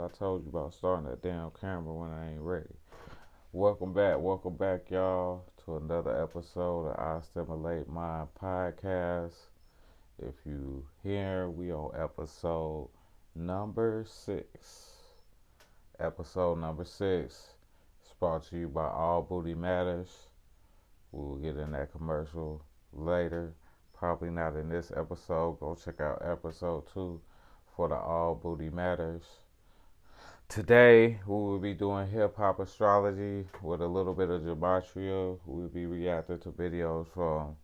I told you about starting that damn camera when I ain't ready. Welcome back, y'all, to another episode of I Stimulate Mind podcast. If you here, we on episode number 6. Episode number 6 is brought to you by All Booty Matters. We'll get in that commercial later. Probably not in this episode. Go check out episode 2 for the All Booty Matters. Today, we will be doing hip-hop astrology with a little bit of Gematria. We'll be reacting to videos from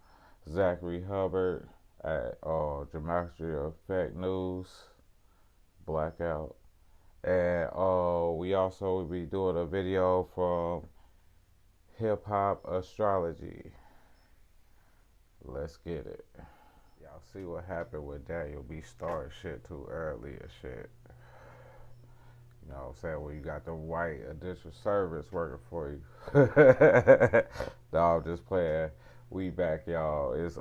Zachary Hubbard at Gematria Fake News, Blackout. And we also will be doing a video from hip-hop astrology. Let's get it. Y'all see what happened with Daniel B. Starting shit too early and shit. You know what I'm saying? When you got the white additional service working for you. No, I'm just playing. We back, y'all. It's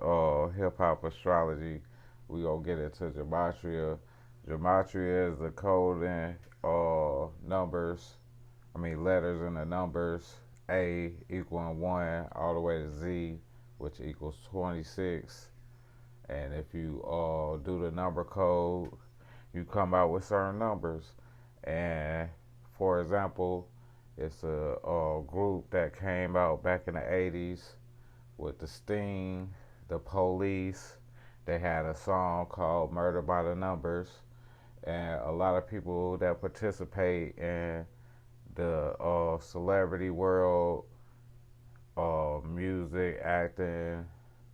hip hop astrology. We gonna get into Gematria. Gematria is the code in letters in the numbers. A equaling 1 all the way to Z, which equals 26. And if you do the number code, you come out with certain numbers. And for example, it's a group that came out back in the 80s with the Sting, the Police. They had a song called Murder by the Numbers. And a lot of people that participate in the celebrity world, music, acting,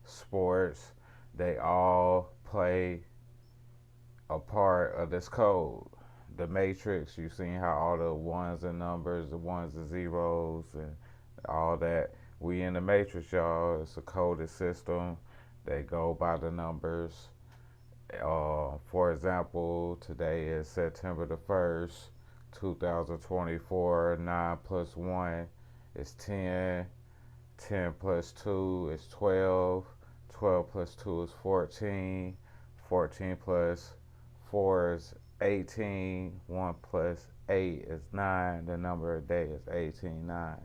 sports, they all play a part of this code. The Matrix, you've seen how all the ones and numbers, the ones and zeros, and all that. We in the Matrix, y'all. It's a coded system. They go by the numbers. For example, today is September the 1st, 2024. 9 plus 1 is 10. 10 plus 2 is 12. 12 plus 2 is 14. 14 plus 4 is 18. 1 plus 8 is 9. The number of day is 18, 9.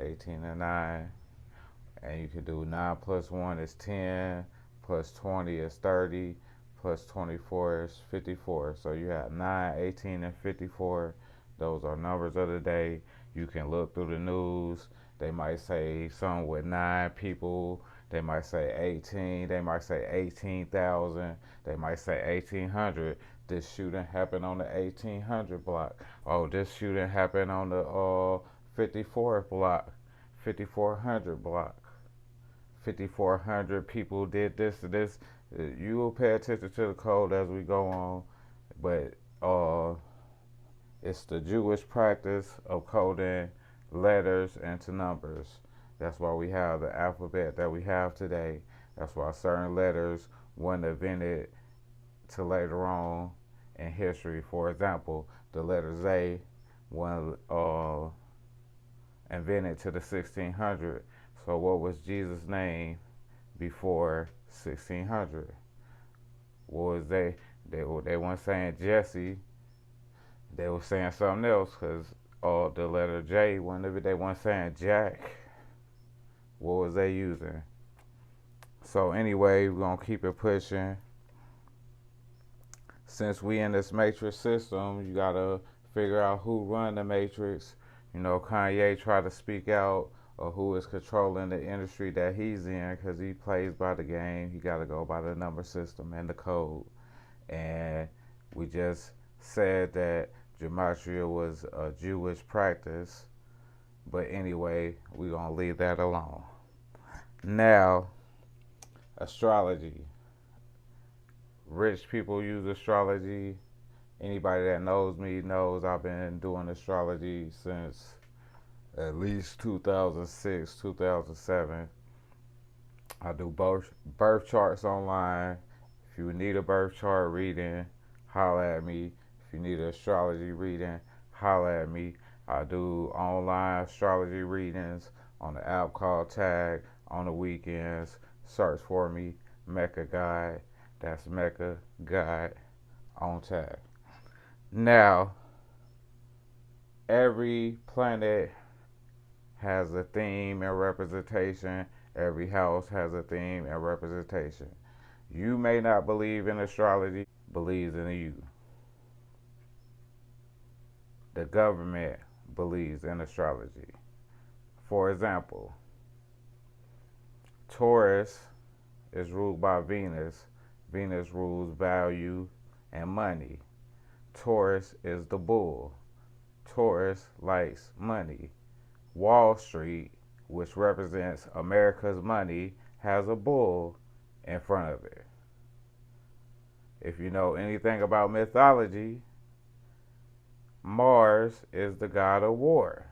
18 and 9. And you can do 9 plus 1 is 10. Plus 20 is 30. Plus 24 is 54. So you have 9, 18, and 54. Those are numbers of the day. You can look through the news. They might say something with 9 people. They might say 18. They might say 18,000. They might say 1,800. This shooting happened on the 1,800 block. Oh, this shooting happened on the 54th block, 5,400 block. 5,400 people did this to this. You will pay attention to the code as we go on, but it's the Jewish practice of coding letters into numbers. That's why we have the alphabet that we have today. That's why certain letters weren't invented to later on in history. For example, the letter Z was invented to the 1600. So what was Jesus' name before 1600? What was they weren't saying Jesse. They were saying something else because the letter J, they weren't saying Jack. What was they using? So anyway, we're going to keep it pushing. Since we in this matrix system, you got to figure out who run the matrix. You know, Kanye tried to speak out of who is controlling the industry that he's in because he plays by the game. He got to go by the number system and the code. And we just said that Gematria was a Jewish practice. But anyway, we're going to leave that alone. Now, astrology. Rich people use astrology. Anybody that knows me knows I've been doing astrology since at least 2006, 2007. I do birth charts online. If you need a birth chart reading, holla at me. If you need an astrology reading, holla at me. I do online astrology readings on the app called Tag on the weekends. Search for me, Mecca Guide. That's Mecca Guide on Tag. Now, Every planet has a theme and representation. Every house has a theme and representation. You may not believe in astrology, believes in you. The government believes in astrology. For example, Taurus is ruled by Venus. Venus rules value and money. Taurus is the bull. Taurus likes money. Wall Street, which represents America's money, has a bull in front of it. If you know anything about mythology, Mars is the god of war.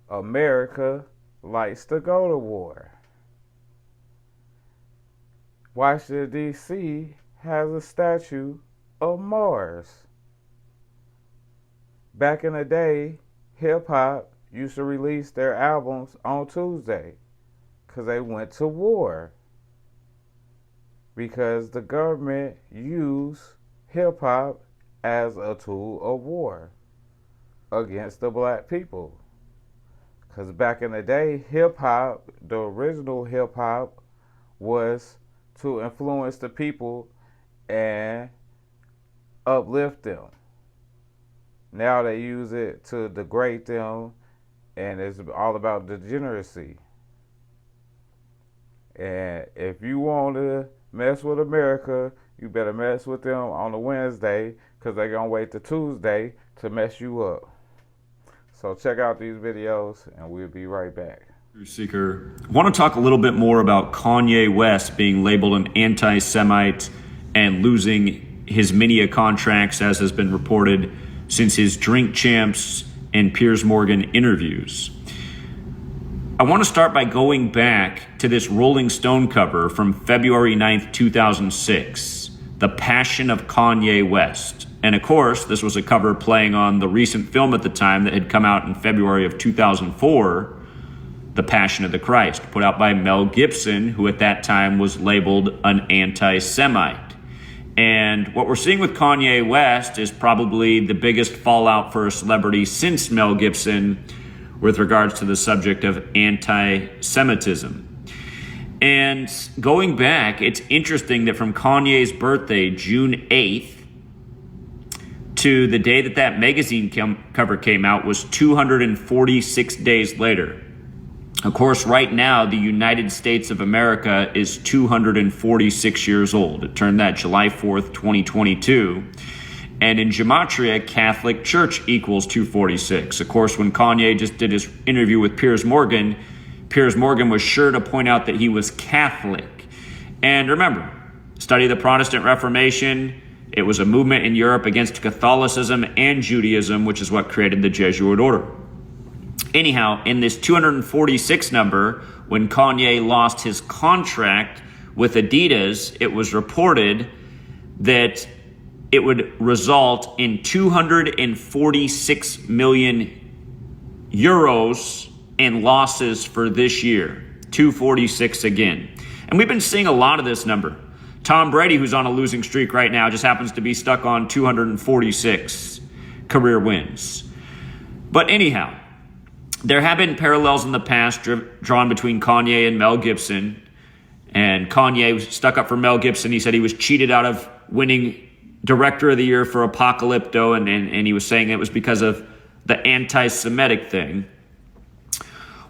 America likes to go to war. Washington, D.C. has a statue of Mars. Back in the day, hip hop used to release their albums on Tuesday because they went to war. Because the government used hip hop as a tool of war against the black people. Because back in the day, hip hop, the original hip hop, was to influence the people and uplift them. Now they use it to degrade them, and it's all about degeneracy. And if you want to mess with America, you better mess with them on a Wednesday, because they're going to wait till Tuesday to mess you up. So check out these videos, and we'll be right back. Seeker, I want to talk a little bit more about Kanye West being labeled an anti-Semite and losing his media contracts, as has been reported since his Drink Champs and Piers Morgan interviews. I want to start by going back to this Rolling Stone cover from February 9th, 2006, The Passion of Kanye West. And of course, this was a cover playing on the recent film at the time that had come out in February of 2004, The Passion of the Christ, put out by Mel Gibson, who at that time was labeled an anti-Semite. And what we're seeing with Kanye West is probably the biggest fallout for a celebrity since Mel Gibson with regards to the subject of anti-Semitism. And going back, it's interesting that from Kanye's birthday, June 8th, to the day that that magazine cover came out was 246 days later. Of course, right now, the United States of America is 246 years old. It turned that July 4th, 2022. And in Gematria, Catholic Church equals 246. Of course, when Kanye just did his interview with Piers Morgan was sure to point out that he was Catholic. And remember, study the Protestant Reformation. It was a movement in Europe against Catholicism and Judaism, which is what created the Jesuit order. Anyhow, in this 246 number, when Kanye lost his contract with Adidas, it was reported that it would result in 246 million euros in losses for this year. 246 again. And we've been seeing a lot of this number. Tom Brady, who's on a losing streak right now, just happens to be stuck on 246 career wins. But anyhow, there have been parallels in the past drawn between Kanye and Mel Gibson. And Kanye was stuck up for Mel Gibson. He said he was cheated out of winning Director of the Year for Apocalypto, and he was saying it was because of the anti-Semitic thing.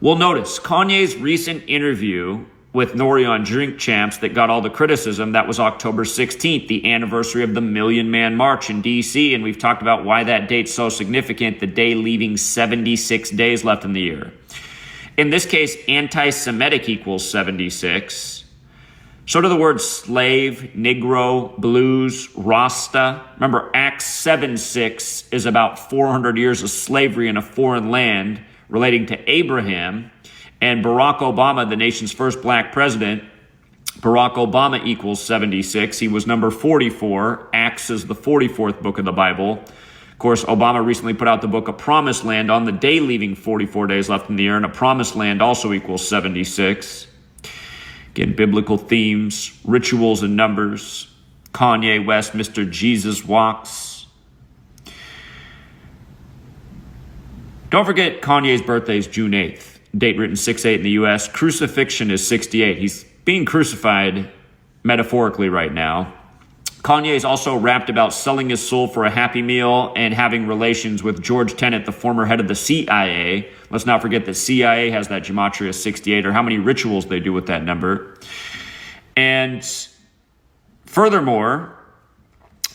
Well, notice Kanye's recent interview with Nori on Drink Champs that got all the criticism, that was October 16th, the anniversary of the Million Man March in D.C., and we've talked about why that date's so significant, the day leaving 76 days left in the year. In this case, anti-Semitic equals 76. So do the words slave, Negro, blues, Rasta. Remember, Acts 7:6 is about 400 years of slavery in a foreign land relating to Abraham. And Barack Obama, the nation's first black president, Barack Obama equals 76. He was number 44. Acts is the 44th book of the Bible. Of course, Obama recently put out the book A Promised Land on the day leaving 44 days left in the year, and A Promised Land also equals 76. Again, biblical themes, rituals and numbers. Kanye West, Mr. Jesus Walks. Don't forget Kanye's birthday is June 8th. Date written 6/8 in the US. Crucifixion is 68. He's being crucified metaphorically right now. Kanye is also rapped about selling his soul for a Happy Meal and having relations with George Tenet, the former head of the CIA. Let's not forget that CIA has that Gematria 68, or how many rituals they do with that number. And furthermore,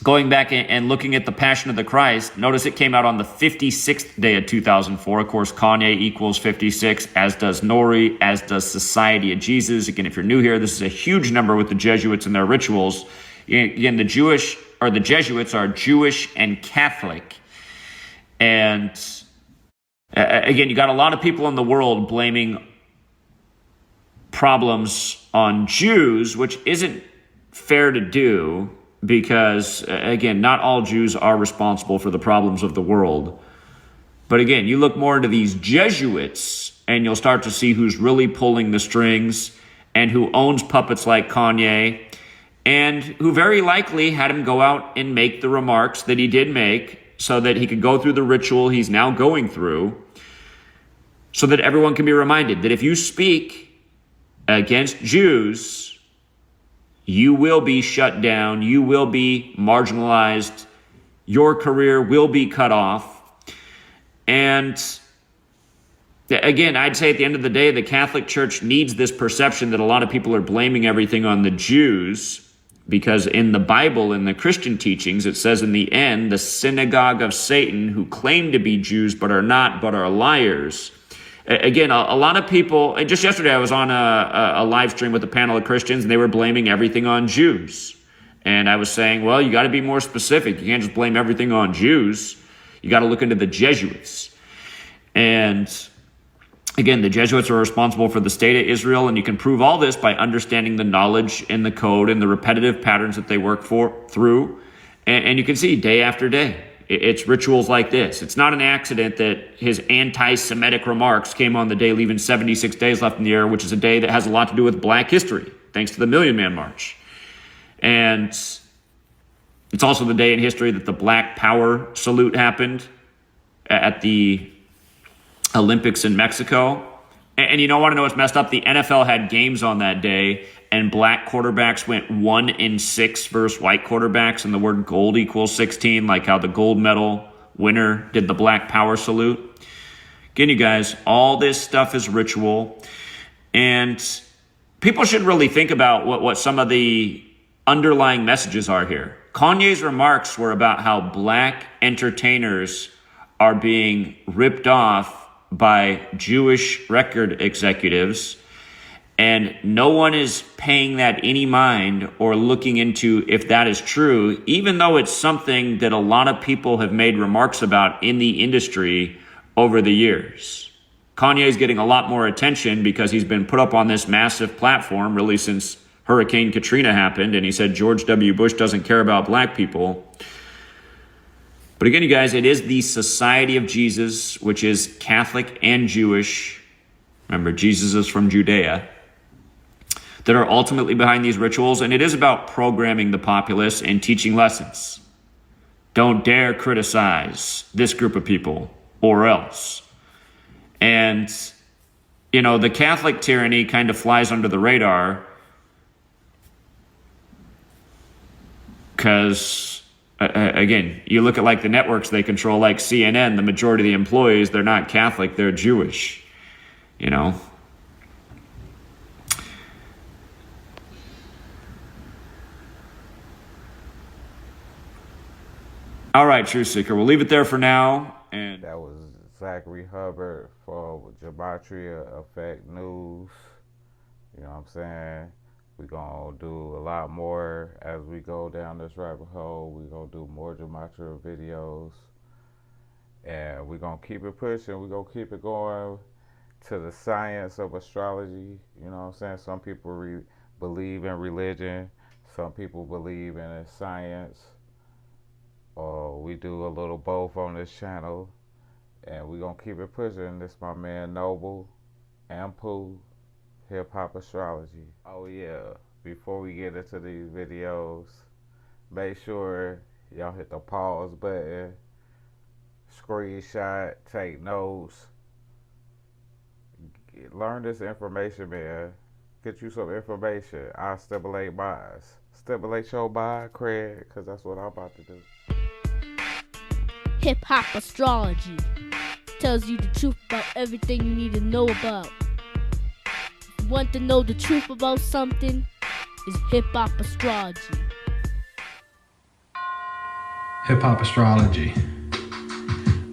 going back and looking at the Passion of the Christ, notice it came out on the 56th day of 2004. Of course, Kanye equals 56, as does Nori, as does Society of Jesus. Again, if you're new here, this is a huge number with the Jesuits and their rituals. Again, the Jesuits are Jewish and Catholic. And again, you got a lot of people in the world blaming problems on Jews, which isn't fair to do because, again, not all Jews are responsible for the problems of the world. But again, you look more into these Jesuits and you'll start to see who's really pulling the strings and who owns puppets like Kanye, and who very likely had him go out and make the remarks that he did make so that he could go through the ritual he's now going through, so that everyone can be reminded that if you speak against Jews, you will be shut down, you will be marginalized, your career will be cut off. And again, I'd say at the end of the day, the Catholic Church needs this perception that a lot of people are blaming everything on the Jews, because in the Bible, in the Christian teachings, it says in the end, the synagogue of Satan, who claim to be Jews but are not, but are liars. Again, a lot of people, just yesterday I was on a live stream with a panel of Christians, and they were blaming everything on Jews. And I was saying, well, you got to be more specific. You can't just blame everything on Jews. You got to look into the Jesuits. And again, the Jesuits are responsible for the state of Israel, and you can prove all this by understanding the knowledge and the code and the repetitive patterns that they work through. And you can see day after day, it's rituals like this. It's not an accident that his anti-Semitic remarks came on the day leaving 76 days left in the year, which is a day that has a lot to do with Black history, thanks to the Million Man March. And it's also the day in history that the Black Power salute happened at the Olympics in Mexico. And you don't want to know what's messed up? The NFL had games on that day, and Black quarterbacks went 1-6 versus white quarterbacks, and the word gold equals 16, like how the gold medal winner did the Black Power salute. Again, you guys, all this stuff is ritual, and people should really think about what some of the underlying messages are here. Kanye's remarks were about how Black entertainers are being ripped off by Jewish record executives, and no one is paying that any mind or looking into if that is true, even though it's something that a lot of people have made remarks about in the industry over the years. Kanye is getting a lot more attention because he's been put up on this massive platform really since Hurricane Katrina happened, and he said George W. Bush doesn't care about Black people. But again, you guys, it is the Society of Jesus, which is Catholic and Jewish. Remember, Jesus is from Judea, that are ultimately behind these rituals. And it is about programming the populace and teaching lessons. Don't dare criticize this group of people or else. And, you know, the Catholic tyranny kind of flies under the radar because, again, you look at like the networks they control, like CNN, the majority of the employees, they're not Catholic, they're Jewish, you know. All right, Truth Seeker, we'll leave it there for now. And that was Zachary Hubbard for Gematria Effect News. You know what I'm saying? We're going to do a lot more as we go down this rabbit hole. We're going to do more Gematria videos. And we're going to keep it pushing. We're going to keep it going to the science of astrology. You know what I'm saying? Some people believe in religion. Some people believe in science. We do a little both on this channel. And we're going to keep it pushing. This is my man Noble and Pooh. Hop Astrology. Oh yeah, before we get into these videos, make sure y'all hit the pause button, screenshot, take notes, learn this information, man. Get you some information. I stimulate minds. Stimulate your mind, Craig, because that's what I'm about to do. Hop Astrology tells you the truth about everything you need to know about. If you want to know the truth about something, it's Hop Astrology. Hop Astrology.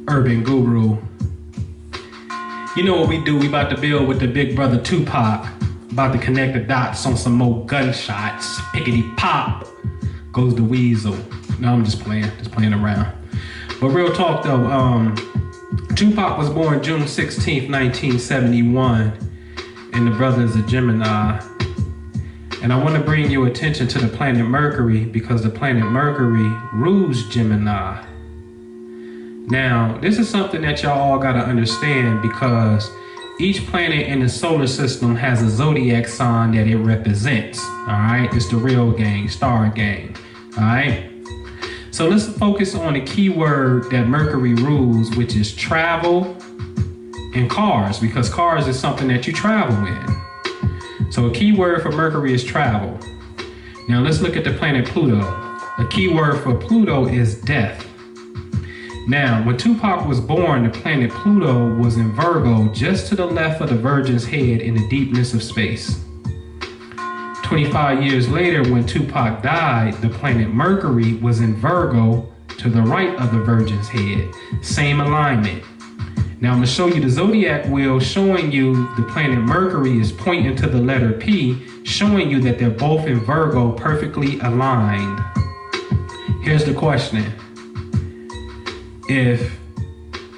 Urban Guru. You know what we do? We about to build with the big brother Tupac. About to connect the dots on some more gunshots. Pickety pop goes the weasel. No, I'm just playing around. But real talk though, Tupac was born June 16th, 1971, and the brother is a Gemini. And I want to bring your attention to the planet Mercury because the planet Mercury rules Gemini. Now, this is something that y'all all got to understand because each planet in the solar system has a zodiac sign that it represents. All right, it's the real game, star game. All right. So let's focus on the key word that Mercury rules, which is travel and cars, because cars is something that you travel in. So a key word for Mercury is travel. Now let's look at the planet Pluto. A key word for Pluto is death. Now, when Tupac was born, the planet Pluto was in Virgo, just to the left of the Virgin's head in the deepness of space. 25 years later, when Tupac died, the planet Mercury was in Virgo, to the right of the Virgin's head. Same alignment. Now, I'm going to show you the zodiac wheel showing you the planet Mercury is pointing to the letter P, showing you that they're both in Virgo, perfectly aligned. Here's the question. If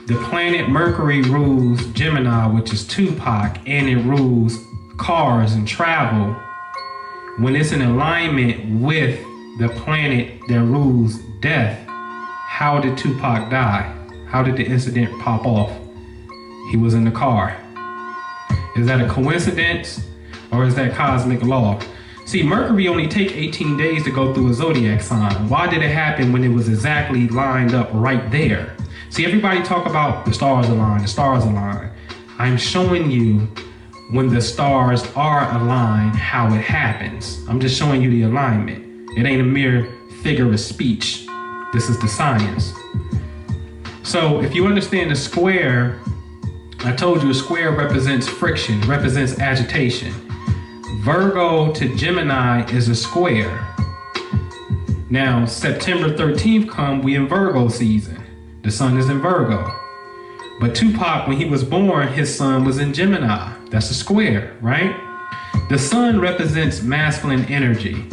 the planet Mercury rules Gemini, which is Tupac, and it rules cars and travel, when it's in alignment with the planet that rules death, how did Tupac die? How did the incident pop off? He was in the car. Is that a coincidence or is that cosmic law? See, Mercury only takes 18 days to go through a zodiac sign. Why did it happen when it was exactly lined up right there? See, everybody talk about the stars align, the stars align. I'm showing you when the stars are aligned, how it happens. I'm just showing you the alignment. It ain't a mere figure of speech. This is the science. So if you understand the square, I told you a square represents friction, represents agitation. Virgo to Gemini is a square. Now, September 13th come, we in Virgo season. The sun is in Virgo. But Tupac, when he was born, his sun was in Gemini. That's a square, right? The sun represents masculine energy.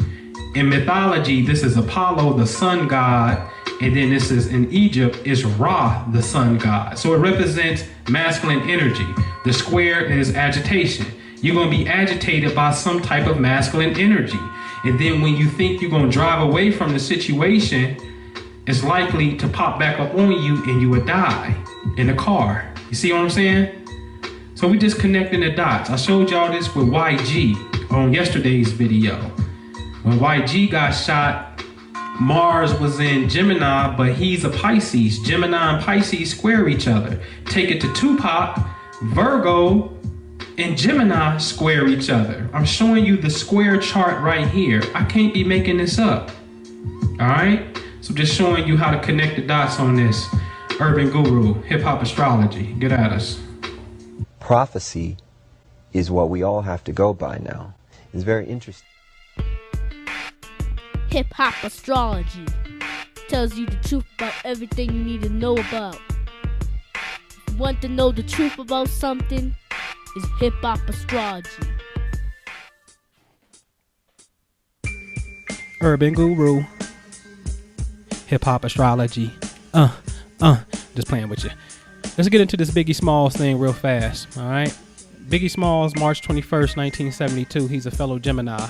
In mythology, this is Apollo, the sun god, and then this is in Egypt, is Ra, the sun god. So it represents masculine energy. The square is agitation. You're going to be agitated by some type of masculine energy. And then when you think you're going to drive away from the situation, it's likely to pop back up on you and you would die in a car. You see what I'm saying? So we just connecting the dots. I showed y'all this with YG on yesterday's video. When YG got shot, Mars was in Gemini, but he's a Pisces. Gemini and Pisces square each other. Take it to Tupac, Virgo and Gemini square each other. I'm showing you the square chart right here. I can't be making this up. All right? So just showing you how to connect the dots on this. Urban Guru, Hip-Hop Astrology. Get at us. Prophecy is what we all have to go by now. It's very interesting. Hop Astrology tells you the truth about everything you need to know about. If you want to know the truth about something, it's Hop Astrology. Urban Guru, Hip-Hop Astrology. Just playing with you. Let's get into this Biggie Smalls thing real fast, all right? Biggie Smalls, March 21st, 1972. He's a fellow Gemini.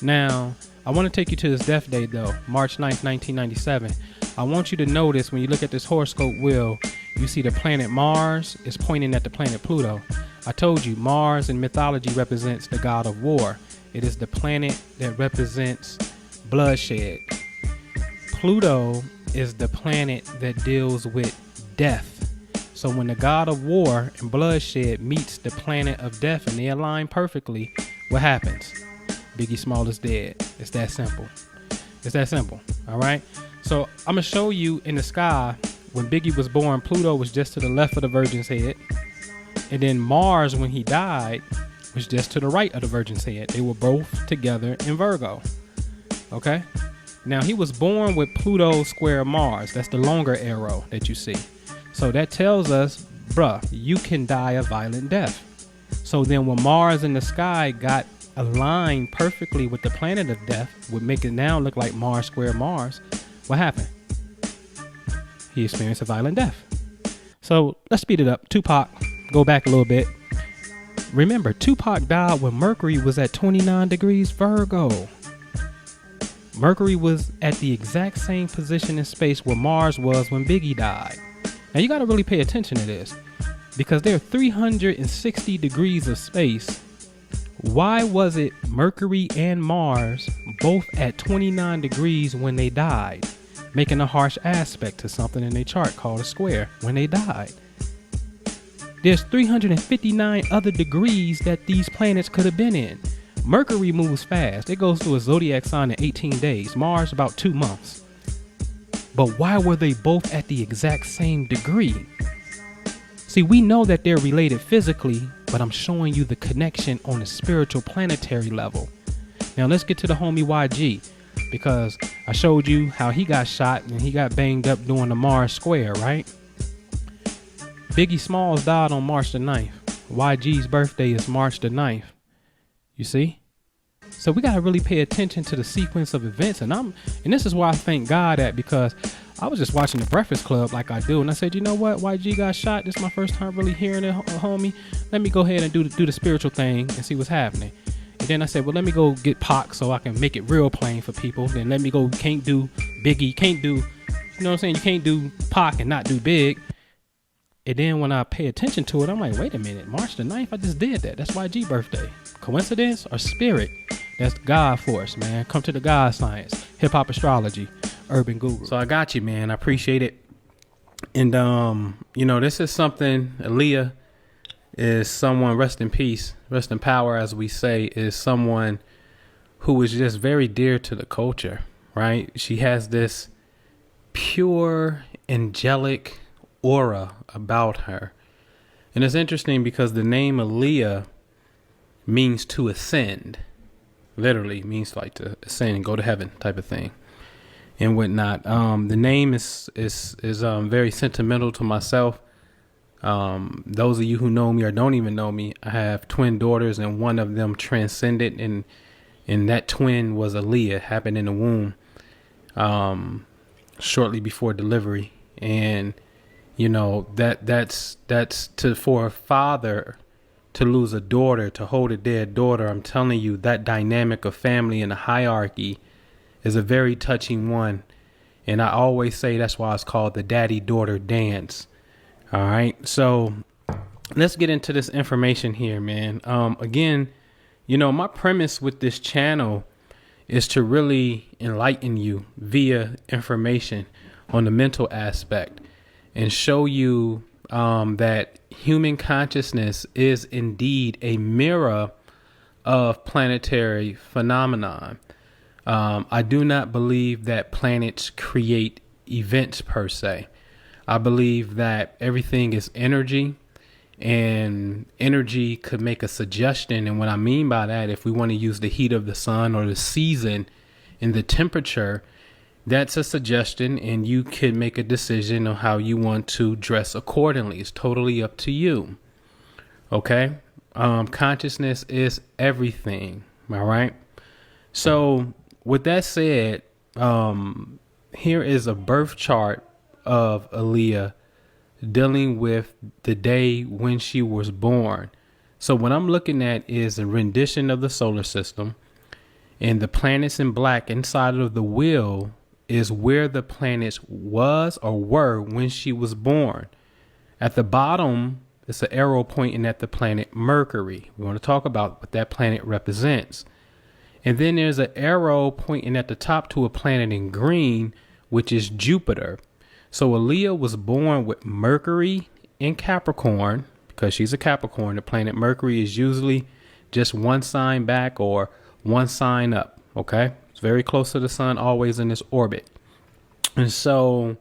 Now, I want to take you to his death date, though, March 9th, 1997. I want you to notice when you look at this horoscope wheel, you see the planet Mars is pointing at the planet Pluto. I told you, Mars in mythology represents the god of war. It is the planet that represents bloodshed. Pluto is the planet that deals with death. So when the god of war and bloodshed meets the planet of death and they align perfectly, what happens? Biggie Small is dead. It's that simple. It's that simple. All right. So I'm gonna show you in the sky when Biggie was born, Pluto was just to the left of the Virgin's head, and then Mars, when he died, was just to the right of the Virgin's head. They were both together in Virgo. Okay. Now he was born with Pluto square Mars. That's the longer arrow that you see. So that tells us, bruh, you can die a violent death. So then when Mars in the sky got aligned perfectly with the planet of death, would make it now look like Mars square Mars, what happened? He experienced a violent death. So let's speed it up. Tupac, go back a little bit. Remember, Tupac died when Mercury was at 29 degrees Virgo. Mercury was at the exact same position in space where Mars was when Biggie died. Now you got to really pay attention to this, because there are 360 degrees of space. Why was it Mercury and Mars both at 29 degrees when they died, making a harsh aspect to something in their chart called a square when they died? There's 359 other degrees that these planets could have been in. Mercury moves fast. It goes through a zodiac sign in 18 days. Mars about 2 months. But why were they both at the exact same degree? See, we know that they're related physically, but I'm showing you the connection on a spiritual planetary level. Now let's get to the homie YG, because I showed you how he got shot and he got banged up doing the Mars square, right? Biggie Smalls died on March the 9th. YG's birthday is March the 9th. You see? So we got to really pay attention to the sequence of events. And this is why I thank God at, because I was just watching the Breakfast Club like I do. And I said, you know what? YG got shot. This is my first time really hearing it, homie. Let me go ahead and do the spiritual thing and see what's happening. And then I said, well, let me go get Pac so I can make it real plain for people. Then let me go, can't do Biggie, can't do, you know what I'm saying? You can't do Pac and not do Big. And then when I pay attention to it, I'm like, wait a minute, March the 9th, I just did that. That's YG birthday. Coincidence or spirit? That's God force, man. Come to the God science. Hip Hop Astrology, Urban Guru. So I got you, man. I appreciate it. And, this is something, Aaliyah is someone, rest in peace, rest in power, as we say, is someone who is just very dear to the culture, right? She has this pure, angelic aura about her. And it's interesting because the name Aaliyah means to ascend. Literally means like to ascend and go to heaven type of thing and whatnot. The name is very sentimental to myself. Those of you who know me or don't even know me, I have twin daughters, and one of them transcended, and that twin was Aaliyah, happened in the womb shortly before delivery. And that's for a father to lose a daughter, to hold a dead daughter. I'm telling you, that dynamic of family and the hierarchy is a very touching one. And I always say that's why it's called the daddy-daughter dance. All right. So let's get into this information here, man. Again, my premise with this channel is to really enlighten you via information on the mental aspect and show you that human consciousness is indeed a mirror of planetary phenomenon. I do not believe that planets create events per se. I believe that everything is energy, and energy could make a suggestion. And what I mean by that, if we want to use the heat of the sun or the season and the temperature, that's a suggestion, and you can make a decision on how you want to dress accordingly. It's totally up to you. Okay. Consciousness is everything. All right. So with that said, here is a birth chart of Aaliyah dealing with the day when she was born. So what I'm looking at is a rendition of the solar system, and the planets in black inside of the wheel is where the planets was or were when she was born. At the bottom, it's an arrow pointing at the planet Mercury. We want to talk about what that planet represents. And then there's an arrow pointing at the top to a planet in green, which is Jupiter. So Aaliyah was born with Mercury in Capricorn because she's a Capricorn. The planet Mercury is usually just one sign back or one sign up. Okay. It's very close to the sun, always in this orbit. And so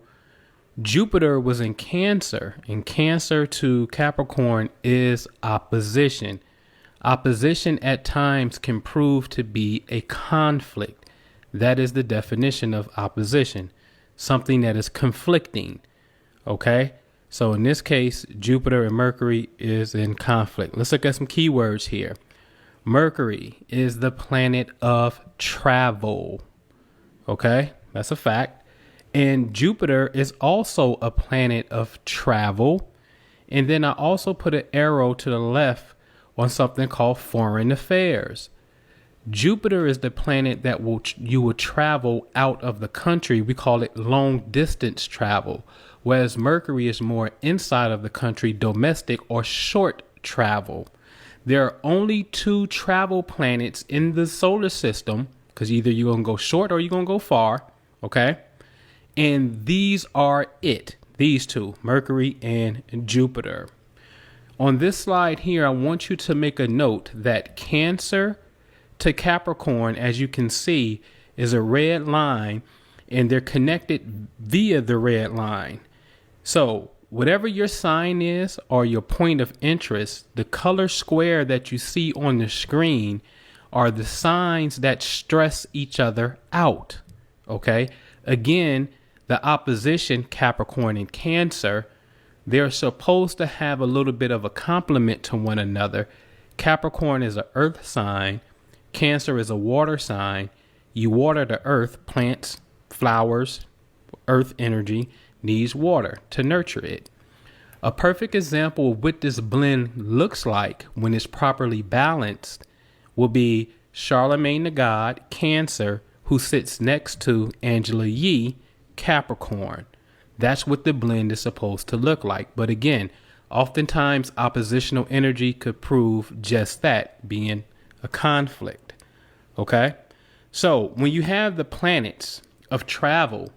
Jupiter was in Cancer, and Cancer to Capricorn is opposition. Opposition at times can prove to be a conflict. That is the definition of opposition, something that is conflicting. Okay, so in this case, Jupiter and Mercury is in conflict. Let's look at some keywords here. Mercury is the planet of travel. Okay, that's a fact. And Jupiter is also a planet of travel. And then I also put an arrow to the left on something called foreign affairs. Jupiter is the planet that you will travel out of the country. We call it long distance travel, whereas Mercury is more inside of the country, domestic or short travel. There are only 2 travel planets in the solar system, because either you're going to go short or you're going to go far. Okay. And these are it. These 2, Mercury and Jupiter. On this slide here, I want you to make a note that Cancer to Capricorn, as you can see, is a red line, and they're connected via the red line. So whatever your sign is or your point of interest, the color square that you see on the screen are the signs that stress each other out. Okay. Again, the opposition, Capricorn and Cancer, they're supposed to have a little bit of a complement to one another. Capricorn is an earth sign. Cancer is a water sign. You water the earth, plants, flowers, earth energy needs water to nurture it. A perfect example of what this blend looks like when it's properly balanced will be Charlemagne the God, Cancer, who sits next to Angela Yee, Capricorn. That's what the blend is supposed to look like. But again, oftentimes oppositional energy could prove just that, being a conflict. Okay. So when you have the planets of travel,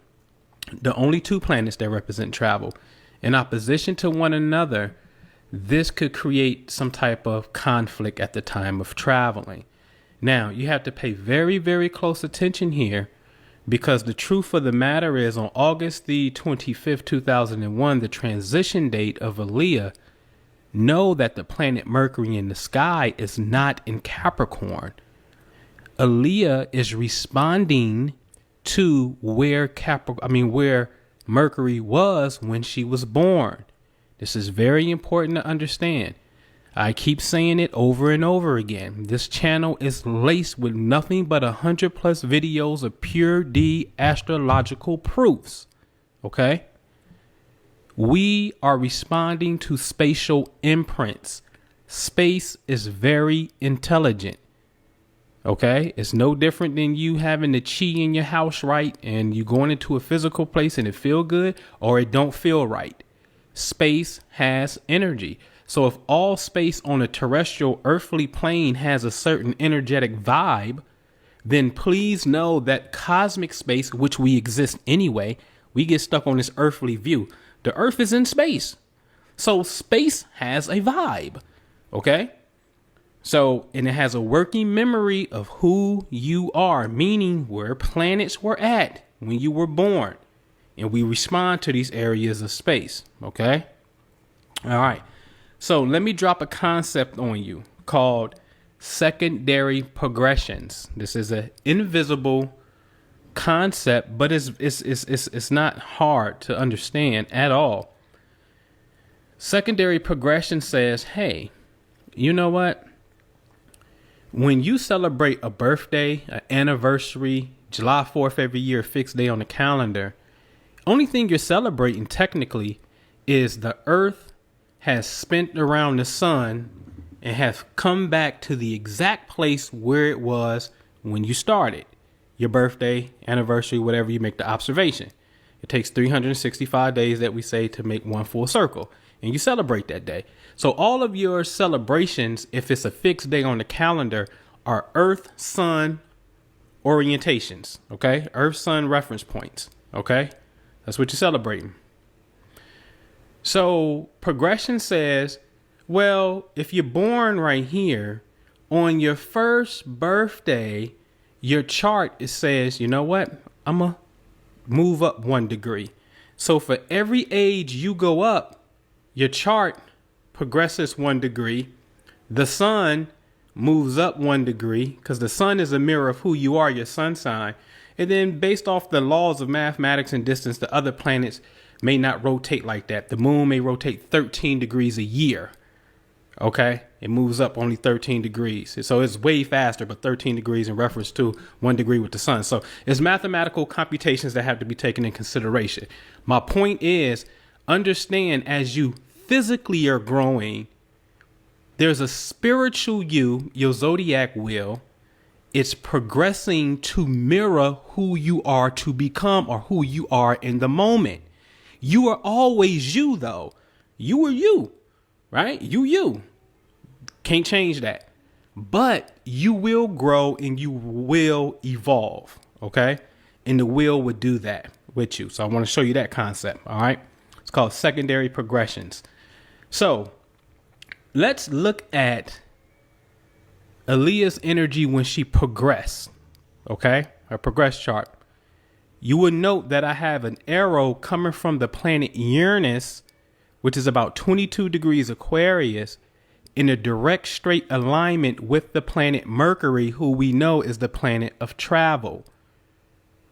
the only 2 planets that represent travel in opposition to one another, this could create some type of conflict at the time of traveling. Now you have to pay very, very close attention here, because the truth of the matter is on August the 25th, 2001, the transition date of Aaliyah, know that the planet Mercury in the sky is not in Capricorn. Aaliyah is responding to where Mercury was when she was born. This is very important to understand. I keep saying it over and over again. This channel is laced with nothing but 100+ videos of pure D astrological proofs. Okay? We are responding to spatial imprints. Space is very intelligent. Okay? It's no different than you having the chi in your house, right? And you going into a physical place and it feel good or it don't feel right. Space has energy. So if all space on a terrestrial earthly plane has a certain energetic vibe, then please know that cosmic space, which we exist anyway, we get stuck on this earthly view. The earth is in space. So space has a vibe. Okay. So, and it has a working memory of who you are, meaning where planets were at when you were born. And we respond to these areas of space. Okay. All right. So let me drop a concept on you called secondary progressions. This is an invisible concept, but it's not hard to understand at all. Secondary progression says, hey, you know what? When you celebrate a birthday, an anniversary, July 4th every year, a fixed day on the calendar, only thing you're celebrating technically is the earth has spent around the sun and has come back to the exact place where it was when you started. Your birthday, anniversary, whatever, you make the observation. It takes 365 days that we say to make one full circle, and you celebrate that day. So all of your celebrations, if it's a fixed day on the calendar, are Earth, Sun orientations, okay? Earth, Sun reference points, okay? That's what you're celebrating. So progression says, well, if you're born right here, on your first birthday, your chart, it says, you know what? I'm going to move up 1 degree. So for every age you go up, your chart progresses 1 degree. The sun moves up 1 degree because the sun is a mirror of who you are, your sun sign. And then based off the laws of mathematics and distance, the other planets may not rotate like that. The moon may rotate 13 degrees a year. Okay, it moves up only 13 degrees. So it's way faster, but 13 degrees in reference to 1 degree with the sun. So it's mathematical computations that have to be taken in consideration. My point is, understand as you physically are growing, there's a spiritual you, your zodiac wheel. It's progressing to mirror who you are to become or who you are in the moment. You are always you, though. You are you, right? You. Can't change that. But you will grow and you will evolve, okay? And the wheel would do that with you. So I want to show you that concept, all right? It's called secondary progressions. So let's look at Aaliyah's energy when she progressed, okay? Her progress chart. You will note that I have an arrow coming from the planet Uranus, which is about 22 degrees Aquarius, in a direct straight alignment with the planet Mercury, who we know is the planet of travel.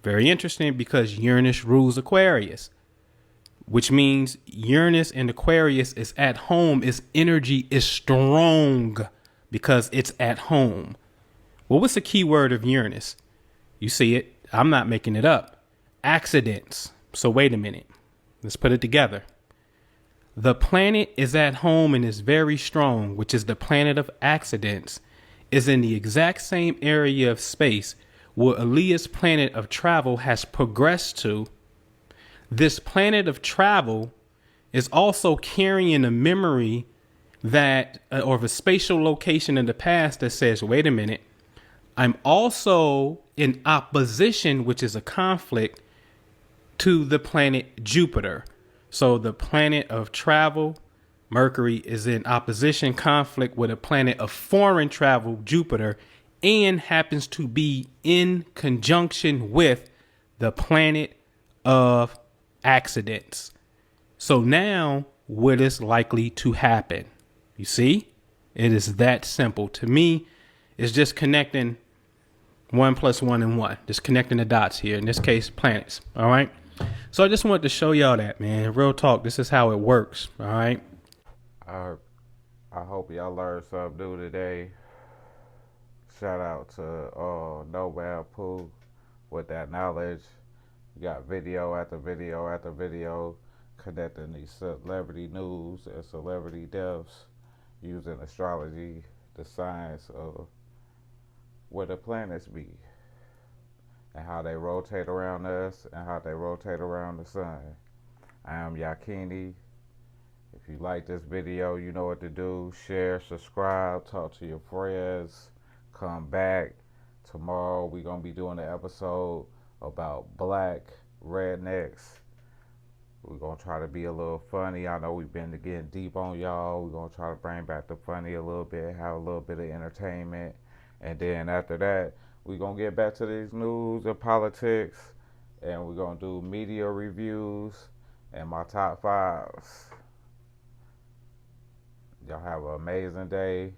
Very interesting because Uranus rules Aquarius, which means Uranus and Aquarius is at home. Its energy is strong because it's at home. Well, what's the key word of Uranus? You see it. I'm not making it up. Accidents. So wait a minute. Let's put it together. The planet is at home and is very strong, which is the planet of accidents, is in the exact same area of space where Aaliyah's planet of travel has progressed to. This planet of travel is also carrying a memory that, or of a spatial location in the past that says, wait a minute, I'm also in opposition, which is a conflict, to the planet Jupiter. So the planet of travel, Mercury, is in opposition conflict with a planet of foreign travel, Jupiter, and happens to be in conjunction with the planet of accidents. So now what is likely to happen? You see, it is that simple. To me, it's just connecting 1 + 1 and 1, just connecting the dots here. In this case, planets. All right. So I just wanted to show y'all that, man. Real talk. This is how it works. All right. I hope y'all learned something new today. Shout out to Nobel Pooh with that knowledge. You got video after video after video connecting these celebrity news and celebrity deaths using astrology, the science of where the planets be and how they rotate around us and how they rotate around the sun. I am Yakini. If you like this video, you know what to do. Share, subscribe, talk to your friends. Come back. Tomorrow we're going to be doing an episode about black rednecks. We're going to try to be a little funny. I know we've been getting deep on y'all. We're going to try to bring back the funny a little bit, have a little bit of entertainment. And then after that, we're going to get back to these news and politics. And we're going to do media reviews and my top 5s. Y'all have an amazing day.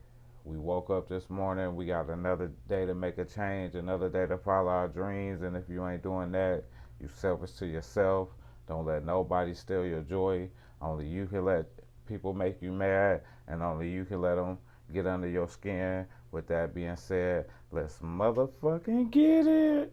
We woke up this morning. We got another day to make a change, another day to follow our dreams. And if you ain't doing that, you selfish to yourself. Don't let nobody steal your joy. Only you can let people make you mad, and only you can let them get under your skin. With that being said, let's motherfucking get it.